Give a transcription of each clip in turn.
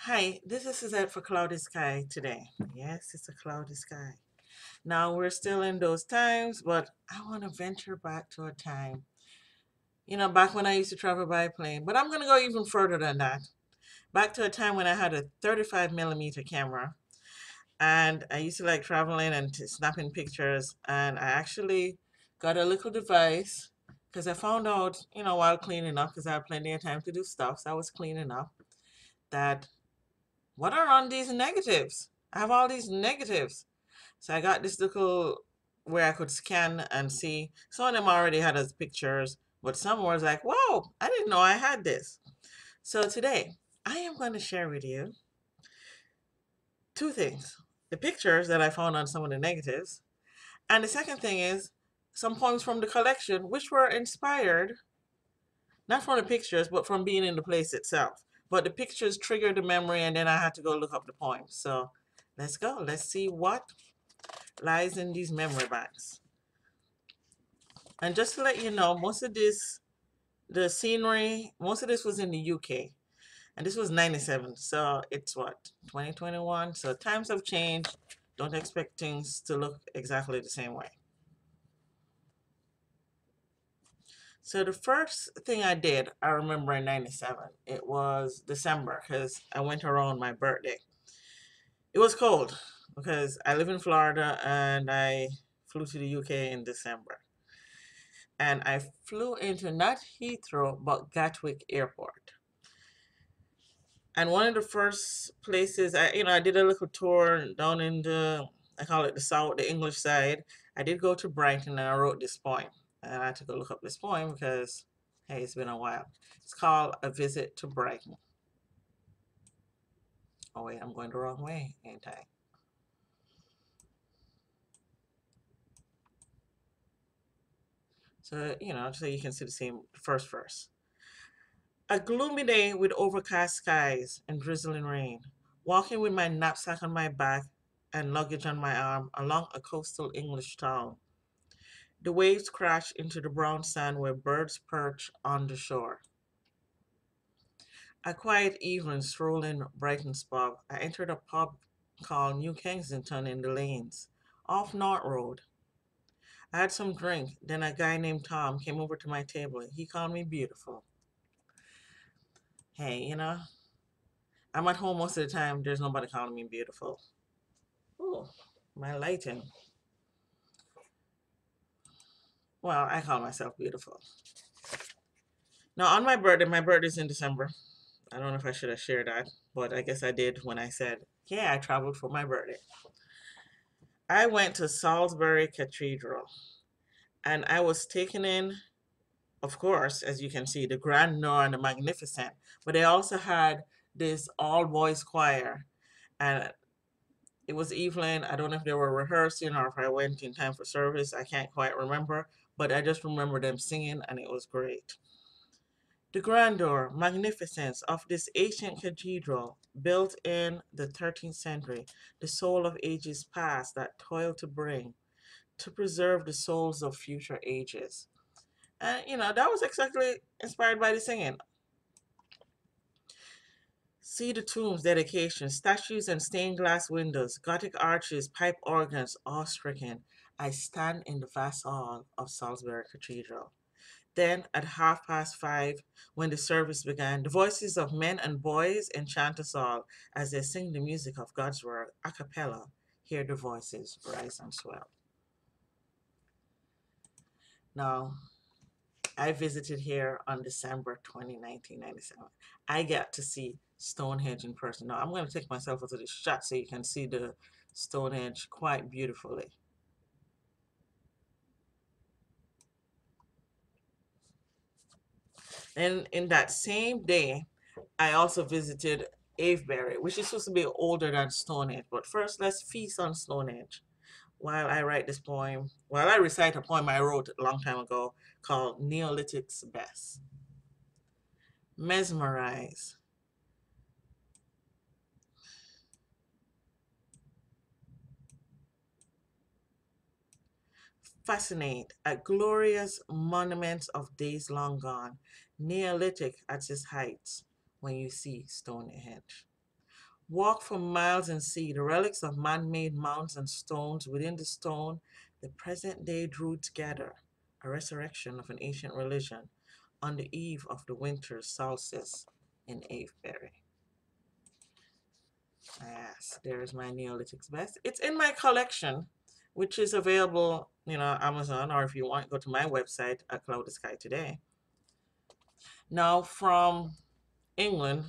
Hi, this is Suzette for Cloudy Sky today. Yes, it's a cloudy sky. Now we're still in those times, but I want to venture back to a time, back when I used to travel by plane. But I'm going to go even further than that. Back to a time when I had a 35 millimeter camera and I used to like traveling and snapping pictures. And I actually got a little device because I found out, while cleaning up, because I had plenty of time to do stuff, so I was cleaning up, that what are on these negatives? I have all these negatives. So I got this little where I could scan and see. Some of them already had as pictures, but some was like, whoa, I didn't know I had this. So today, I am going to share with you two things. The pictures that I found on some of the negatives. And the second thing is some poems from the collection, which were inspired, not from the pictures, but from being in the place itself. But the pictures triggered the memory, and then I had to go look up the poems. So let's go. Let's see what lies in these memory banks. And just to let you know, most of this, the scenery, most of this was in the UK. And this was 97. So it's what, 2021? So times have changed. Don't expect things to look exactly the same way. So the first thing I did, I remember in 97, it was December because I went around my birthday. It was cold because I live in Florida and I flew to the UK in December. And I flew into not Heathrow, but Gatwick Airport. And one of the first places I did a little tour down in I call it the south, the English side. I did go to Brighton and I wrote this poem. And I had to go look up this poem because, hey, it's been a while. It's called A Visit to Brighton. Oh, wait, I'm going the wrong way, ain't I? So, so you can see the same first verse. A gloomy day with overcast skies and drizzling rain, walking with my knapsack on my back and luggage on my arm along a coastal English town. The waves crash into the brown sand where birds perch on the shore. A quiet evening strolling Brighton's pub, I entered a pub called New Kensington in the lanes, off North Road. I had some drink, then a guy named Tom came over to my table. He called me beautiful. Hey, I'm at home most of the time. There's nobody calling me beautiful. Ooh, my lighting. Well, I call myself beautiful. Now, on my birthday's in December. I don't know if I should have shared that, but I guess I did when I said, yeah, I traveled for my birthday. I went to Salisbury Cathedral and I was taken in, of course, as you can see, the grandeur and the magnificent, but they also had this all boys choir. And it was evening. I don't know if they were rehearsing or if I went in time for service. I can't quite remember, but I just remember them singing and it was great. The grandeur, magnificence of this ancient cathedral, built in the 13th century, the soul of ages past that toil to bring, to preserve the souls of future ages. And, that was exactly inspired by the singing. See the tombs, dedications, statues and stained glass windows, Gothic arches, pipe organs, awe-stricken. I stand in the vast hall of Salisbury Cathedral. Then, at 5:30, when the service began, the voices of men and boys enchant us all as they sing the music of God's word a cappella. Hear the voices rise and swell. Now, I visited here on December 20, 1997. I got to see Stonehenge in person. Now, I'm going to take myself into the shot so you can see the Stonehenge quite beautifully. And in that same day, I also visited Avebury, which is supposed to be older than Stonehenge. But first, let's feast on Stonehenge while I write this poem, while I recite a poem I wrote a long time ago called Neolithic's Best. Mesmerize, fascinate at glorious monuments of days long gone, Neolithic at its heights when you see Stonehenge. Walk for miles and see the relics of man-made mounds and stones. Within the stone, the present day drew together, a resurrection of an ancient religion on the eve of the winter solstice in Avebury. Yes, there's my Neolithic best. It's in my collection, which is available, Amazon, or if you want, go to my website at Cloud the Sky Today. Now, from England,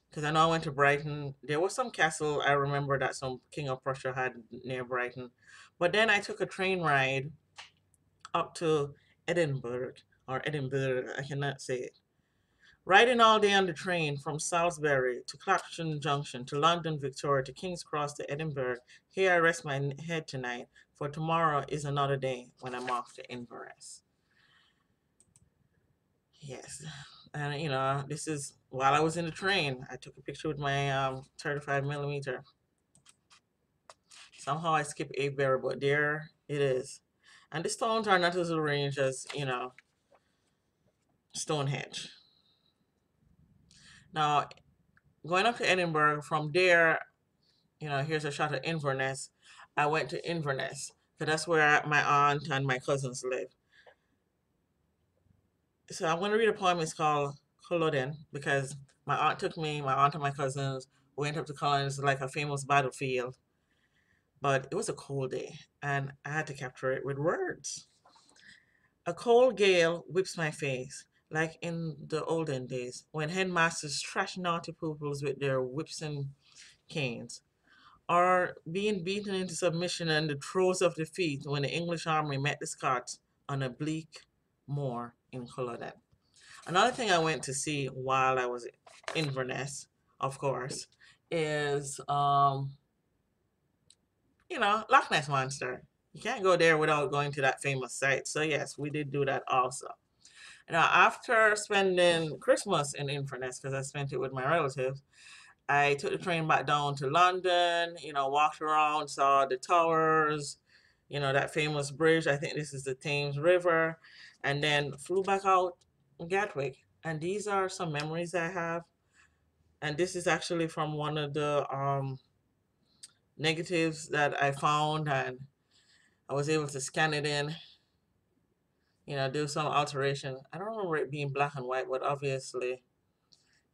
because I know I went to Brighton, there was some castle I remember that some King of Prussia had near Brighton. But then I took a train ride up to Edinburgh, or Edinburgh, I cannot say it. Riding all day on the train from Salisbury to Clapton Junction to London Victoria to King's Cross to Edinburgh, here I rest my head tonight, for tomorrow is another day when I'm off to Inverness. Yes. And this is while I was in the train. I took a picture with my 35 millimeter. Somehow I skipped Avebury, but there it is. And the stones are not as arranged as, Stonehenge. Now, going up to Edinburgh, from there, here's a shot of Inverness. I went to Inverness because that's where my aunt and my cousins live. So I'm going to read a poem. It's called Culloden because my aunt and my cousins went up to Culloden. It's like a famous battlefield. But it was a cold day and I had to capture it with words. A cold gale whips my face, like in the olden days when headmasters trashed naughty pupils with their whips and canes, or being beaten into submission in the throes of defeat when the English army met the Scots on a bleak moor in Culloden. Another thing I went to see while I was in Inverness, of course, is Loch Ness Monster. You can't go there without going to that famous site. So yes, we did do that also. Now, after spending Christmas in Inverness, because I spent it with my relatives, I took the train back down to London, walked around, saw the towers, that famous bridge. I think this is the Thames River, and then flew back out Gatwick. And these are some memories I have. And this is actually from one of the negatives that I found, and I was able to scan it in, do some alteration. I don't remember it being black and white, but obviously,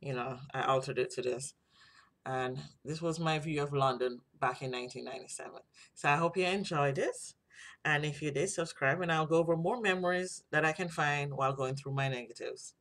I altered it to this. And this was my view of London back in 1997. So I hope you enjoyed this. And if you did, subscribe and I'll go over more memories that I can find while going through my negatives.